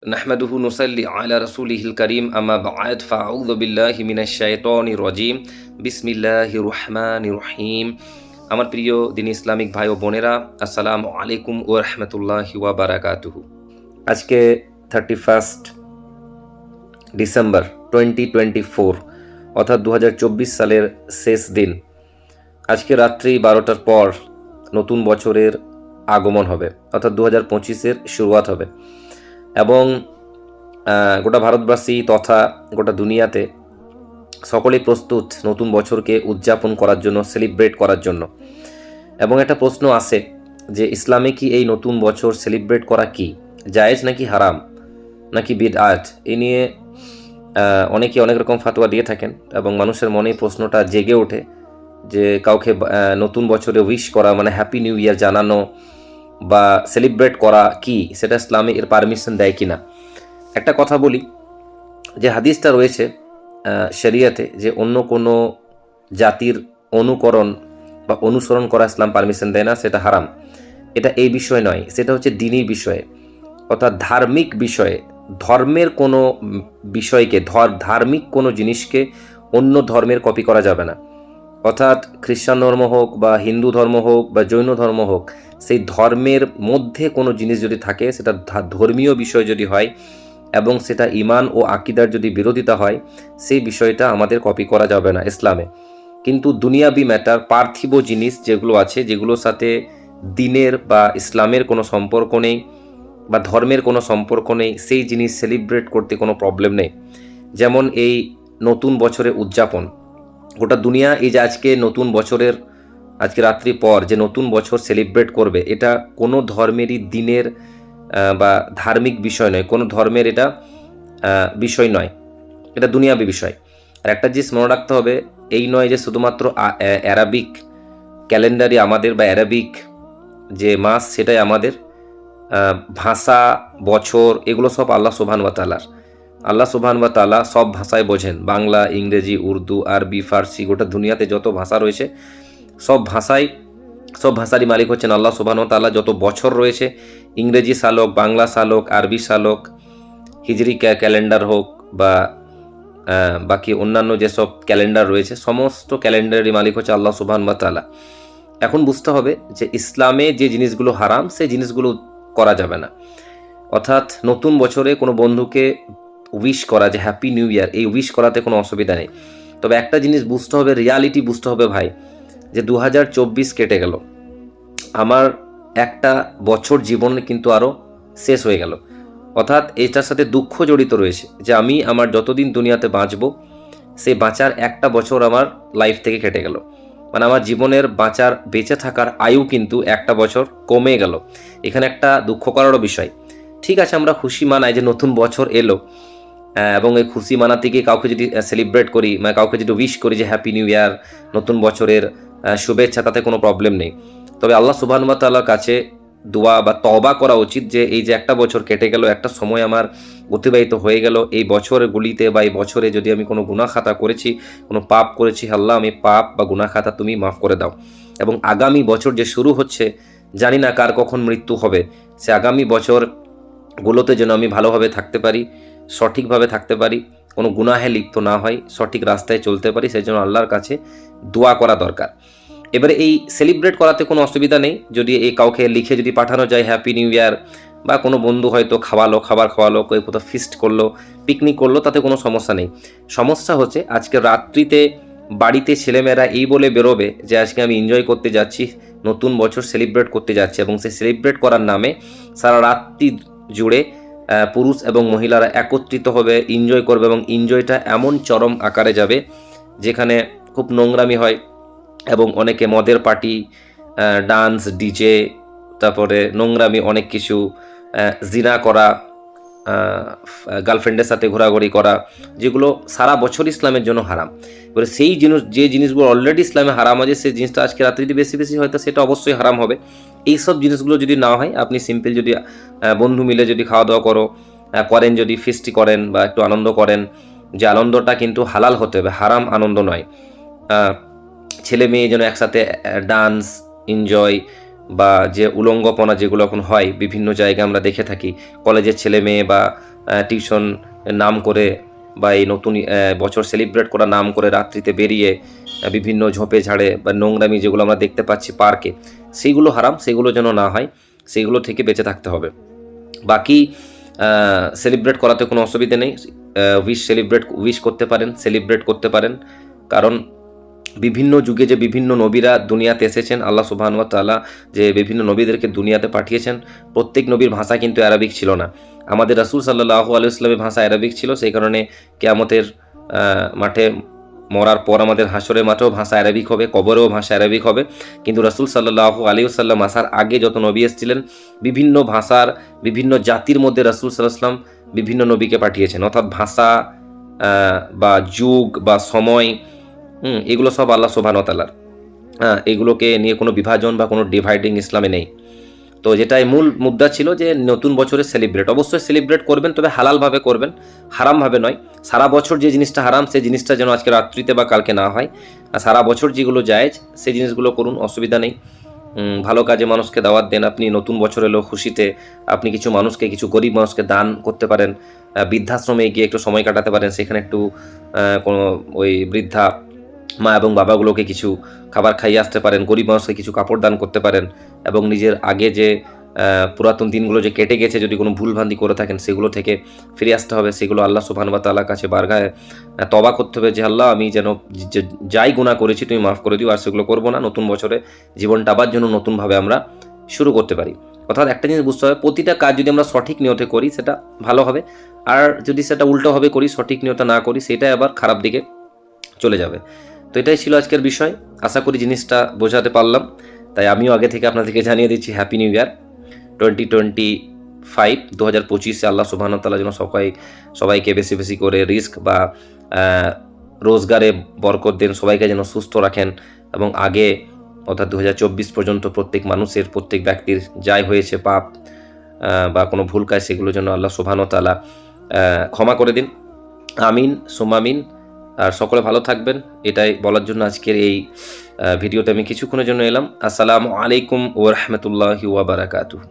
نحمده نصلي على رسوله الكريم أما بعد فأعوذ بالله من الشيطان الرجيم بسم الله الرحمن الرحيم আমার প্রিয় দিন ইসলামিক ভাই ও বোনেরা, আসসালামু আলাইকুম ওয়া রাহমাতুল্লাহি ওয়া বারাকাতুহু। আজকে 31 ডিসেম্বর 2024 অর্থাৎ 2024 সালের শেষ দিন। আজকে রাত্রি 12টার পর নতুন বছরের আগমন হবে, অর্থাৎ 2025-এর শুরুয়াত হবে এবং গোটা ভারতবাসী তথা গোটা দুনিয়াতে সকলেই প্রস্তুত নতুন বছরকে উদযাপন করার জন্য, সেলিব্রেট করার জন্য। এবং একটা প্রশ্ন আসে যে ইসলামে কি এই নতুন বছর সেলিব্রেট করা কি জায়েজ নাকি হারাম নাকি বিদআত? এই নিয়ে অনেকে অনেক রকম ফাতোয়া দিয়ে থাকেন এবং মানুষের মনে প্রশ্নটা জেগে ওঠে যে কাউকে নতুন বছরে উইশ করা মানে হ্যাপি নিউ ইয়ার জানানো বা সেলিব্রেট করা কি, সেটা ইসলামে এর পারমিশন দেয় কি না। একটা কথা বলি যে হাদিসটা রয়েছে শরিয়াতে যে অন্য কোনো জাতির অনুকরণ বা অনুসরণ করা ইসলাম পারমিশন দেয় না, সেটা হারাম। এটা এই বিষয় নয়, সেটা হচ্ছে দ্বীনি বিষয়ে, অর্থাৎ ধার্মিক বিষয়ে। ধর্মের কোনো বিষয়কে, ধার্মিক কোনো জিনিসকে অন্য ধর্মের কপি করা যাবে না। অর্থাৎ খ্রিস্টান ধর্ম হোক বা হিন্দু ধর্ম হোক বা জৈন ধর্ম হোক, সেই ধর্মের মধ্যে কোনো জিনিস যদি থাকে, সেটা ধর্মীয় বিষয় যদি হয় এবং সেটা ঈমান ও আকীদার যদি বিরোধিতা হয়, সেই বিষয়টা আমাদের কপি করা যাবে না ইসলামে। কিন্তু দুনিয়াবি ম্যাটার, পার্থিব জিনিস যেগুলো আছে, যেগুলোর সাথে দ্বীনের বা ইসলামের কোনো সম্পর্ক নেই বা ধর্মের কোনো সম্পর্ক নেই, সেই জিনিস সেলিব্রেট করতে কোনো প্রবলেম নেই। যেমন এই নতুন বছরের উদযাপন, গোটা দুনিয়া এই যে আজকে নতুন বছরের আজকে রাত্রি পর যে নতুন বছর সেলিব্রেট করবে, এটা কোনো ধর্মেরই দ্বীনের বা ধার্মিক বিষয় নয়, কোনো ধর্মের এটা বিষয় নয়, এটা দুনিয়াবী বিষয়। আর একটা জিনিস মনে রাখতে হবে, এই নয় যে শুধুমাত্র অ্যারাবিক ক্যালেন্ডারই আমাদের বা অ্যারাবিক যে মাস সেটাই আমাদের। ভাষা, বছর, এগুলো সব আল্লাহ সুবহান ওয়া তাআলার। আল্লাহ সুবহান ওয়া তাআলা সব ভাষায় বোঝেন, বাংলা, ইংরেজি, উর্দু, আরবি, ফার্সি, গোটা দুনিয়াতে যত ভাষা রয়েছে সব ভাষারই মালিক হচ্ছেন আল্লাহ সুবহান ওয়া তাআলা। যত বছর রয়েছে, ইংরেজি সাল হোক, বাংলা সাল হোক, আরবি সাল হোক, হিজরি ক্যালেন্ডার হোক বা বাকি অন্যান্য যেসব ক্যালেন্ডার রয়েছে, সমস্ত ক্যালেন্ডারেরই মালিক হচ্ছে আল্লাহ সুবহান ওয়া তাআলা। এখন বুঝতে হবে যে ইসলামে যে জিনিসগুলো হারাম, সেই জিনিসগুলো করা যাবে না। অর্থাৎ নতুন বছরে কোনো বন্ধুকে উইশ করা যে হ্যাপি নিউ ইয়ার, এই উইশ করাতে কোনো অসুবিধা নেই। তবে একটা জিনিস বুঝতে হবে, রিয়ালিটি বুঝতে হবে ভাই, যে 2024 কেটে গেল, আমার একটা বছর জীবন কিন্তু আরও শেষ হয়ে গেল। অর্থাৎ এটার সাথে দুঃখ জড়িত রয়েছে যে আমি আমার যতদিন দুনিয়াতে বাঁচব, সেই বাঁচার একটা বছর আমার লাইফ থেকে কেটে গেল। মানে আমার জীবনের বেঁচে থাকার আয়ু কিন্তু একটা বছর কমে গেল। এখানে একটা দুঃখ করারও বিষয়। ঠিক আছে, আমরা খুশি মানাই যে নতুন বছর এলো এবং এই খুশি মানাতে গিয়ে কাউকে যদি সেলিব্রেট করি, মানে কাউকে যদি উইশ করি যে হ্যাপি নিউ ইয়ার, নতুন বছরের শুভেচ্ছা, তাতে কোনো প্রবলেম নেই। তবে আল্লাহ সুবহান ওয়া তাআলার কাছে দোয়া বা তওবা করা উচিত যে এই যে একটা বছর কেটে গেল, একটা সময় আমার অতিবাহিত হয়ে গেল, এই বছরগুলিতে বা এই বছরে যদি আমি কোনো গুনাহ খাতা করেছি, কোনো পাপ করেছি, আল্লাহ আমি পাপ বা গুনাহ খাতা তুমি মাফ করে দাও। এবং আগামী বছর যে শুরু হচ্ছে, জানি না কার কখন মৃত্যু হবে, সে আগামী বছরগুলোতে যেন আমি ভালোভাবে থাকতে পারি, সঠিকভাবে থাকতে পারি, কোনো গুনাহে লিপ্ত না হয়, সঠিক রাস্তায় চলতে পারি, সেই জন্য আল্লাহর কাছে দোয়া করা দরকার। এবারে এই সেলিব্রেট করাতে কোনো অসুবিধা নেই যদি এই কাউকে লিখে যদি পাঠানো যায় হ্যাপি নিউ ইয়ার, বা কোনো বন্ধু হয়তো খাবার খাওয়ালো, কেউ কোথাও ফিস্ট করলো, পিকনিক করলো, তাতে কোনো সমস্যা নেই। সমস্যা হচ্ছে আজকে রাত্রিতে বাড়িতে ছেলেমেয়েরা এই বলে বেরোবে যে আজকে আমি এনজয় করতে যাচ্ছি, নতুন বছর সেলিব্রেট করতে যাচ্ছি, এবং সেই সেলিব্রেট করার নামে সারা রাত্রি জুড়ে পুরুষ এবং মহিলারা একত্রিত হবে, এনজয় করবে, এবং এনজয়টা এমন চরম আকারে যাবে যেখানে খুব নোংরামি হয় এবং অনেকে মদের পার্টি, ডান্স, ডিজে, তারপরে নোংরামি, অনেক কিছু, জিনা করা, গার্লফ্রেন্ডের সাথে ঘোরাঘুরি করা, যেগুলো সারা বছর ইসলামের জন্য হারাম। এবারে সেই যে জিনিসগুলো অলরেডি ইসলামে হারাম আছে, সেই জিনিসটা আজকে রাত্রে যদি বেশি হয়তো সেটা অবশ্যই হারাম হবে। এইসব জিনিসগুলো যদি না হয়, আপনি সিম্পল যদি বন্ধু মিলে যদি খাওয়া দাওয়া করেন, যদি ফিস্টি করেন বা একটু আনন্দ করেন, যে আনন্দটা কিন্তু হালাল হতে হবে, হারাম আনন্দ নয়। ছেলে মেয়ে যেন একসাথে ডান্স, এনজয়, বা যে উলঙ্গপনা যেগুলো এখন হয় বিভিন্ন জায়গায় আমরা দেখে থাকি, কলেজের ছেলে মেয়ে বা টিউশন নাম করে বা এই নতুন বছর সেলিব্রেট করা নাম করে রাত্রিতে বেরিয়ে বিভিন্ন ঝোপে ঝাড়ে বা নোংরামি যেগুলো আমরা দেখতে পাচ্ছি পার্কে, সেইগুলো হারাম, সেগুলো যেন না হয়, সেইগুলো থেকে বেঁচে থাকতে হবে। বাকি সেলিব্রেট করাতে কোনো অসুবিধে নেই, উইশ করতে পারেন, সেলিব্রেট করতে পারেন, কারণ বিভিন্ন যুগে যে বিভিন্ন নবীরা দুনিয়াতে এসেছেন, আল্লাহ সুবহানাহু ওয়া তাআলা যে বিভিন্ন নবীদেরকে দুনিয়াতে পাঠিয়েছেন, প্রত্যেক নবীর ভাষা কিন্তু অ্যারাবিক ছিল না। আমাদের রাসূল সাল্লাল্লাহু আলাইহি ওয়াসাল্লামের ভাষা অ্যারাবিক ছিল, সেই কারণে কিয়ামতের মাঠে মরার পর আমাদের হাসরের মাঠেও ভাষা অ্যারাবিক হবে, কবরেও ভাষা অ্যারাবিক হবে। কিন্তু রাসূল সাল্লাল্লাহু আলাইহি ওয়াসাল্লাম আসার আগে যত নবী এসেছিলেন, বিভিন্ন ভাষার বিভিন্ন জাতির মধ্যে রাসূল সাল্লাল্লাহু আলাইহি ওয়াসাল্লাম বিভিন্ন নবীকে পাঠিয়েছেন, অর্থাৎ ভাষা বা যুগ বা সময় এগুলো সব আল্লাহ সুবহানাহু ওয়া তাআলার। এগুলোকে নিয়ে কোনো বিভাজন বা কোনো ডিভাইডিং ইসলামে নেই। তো যেটাই মূল মুদ্রা ছিল যে নতুন বছরে সেলিব্রেট অবশ্যই সেলিব্রেট করবেন, তবে হালালভাবে করবেন, হারামভাবে নয়। সারা বছর যে জিনিসটা হারাম সেই জিনিসটা যেন আজকে রাত্রিতে বা কালকে না হয়, আর সারা বছর যেগুলো জায়েজ সেই জিনিসগুলো করুন, অসুবিধা নেই। ভালো কাজে মানুষকে দাওয়াত দেন, আপনি নতুন বছর এলো খুশিতে আপনি কিছু মানুষকে, কিছু গরিব মানুষকে দান করতে পারেন, বৃদ্ধাশ্রমে গিয়ে একটু সময় কাটাতে পারেন, সেখানে একটু কোনো ওই বৃদ্ধা মা এবং বাবাগুলোকে কিছু খাবার খাইয়ে আসতে পারেন, গরিব মানুষকে কিছু কাপড় দান করতে পারেন, এবং নিজের আগে যে পুরাতন দিনগুলো যে কেটে গেছে যদি কোনো ভুলভ্রান্তি করে থাকেন সেগুলো থেকে ফিরে আসতে হবে, সেগুলো আল্লাহ সুবহানাহু ওয়া তাআলার কাছে বারগাহে তওবা করতে হবে যে আল্লাহ আমি যেন যাই গুনাহ করেছি তুমি মাফ করে দিও, আর সেগুলো করবো না। নতুন বছরে জীবনটা আবার যেন নতুনভাবে আমরা শুরু করতে পারি। অর্থাৎ একটা জিনিস বুঝতে হবে, প্রতিটা কাজ যদি আমরা সঠিক নিয়তে করি সেটা ভালো হবে, আর যদি সেটা উল্টোভাবে করি, সঠিক নিয়তে না করি, সেটাই আবার খারাপ দিকে চলে যাবে। তো এটাই ছিল আজকের বিষয়, আশা করি জিনিসটা বোঝাতে পারলাম। তাই আমিও আগে থেকে আপনাদেরকে জানিয়ে দিচ্ছি হ্যাপি নিউ ইয়ার 2025। 2025-এ আল্লাহ সুবহানাহু ওয়া তাআলা যেন সবাইকে বেশি বেশি করে রিস্ক বা রোজগারে বরকত দেন, সবাইকে যেন সুস্থ রাখেন, এবং আগে অর্থাৎ 2024 পর্যন্ত প্রত্যেক মানুষের, প্রত্যেক ব্যক্তির যাই হয়েছে পাপ বা কোনো ভুল কাজ সেগুলো যেন আল্লাহ সুবহানাহু ওয়া তাআলা ক্ষমা করে দিন। আমিন সুম্মা আমিন। আর সকলে ভালো থাকবেন, এটাই বলার জন্য আজকের এই ভিডিওতে আমি কিছুক্ষণের জন্য এলাম। আসসালামু আলাইকুম ওয়া রাহমাতুল্লাহি ওয়া বারাকাতুহু।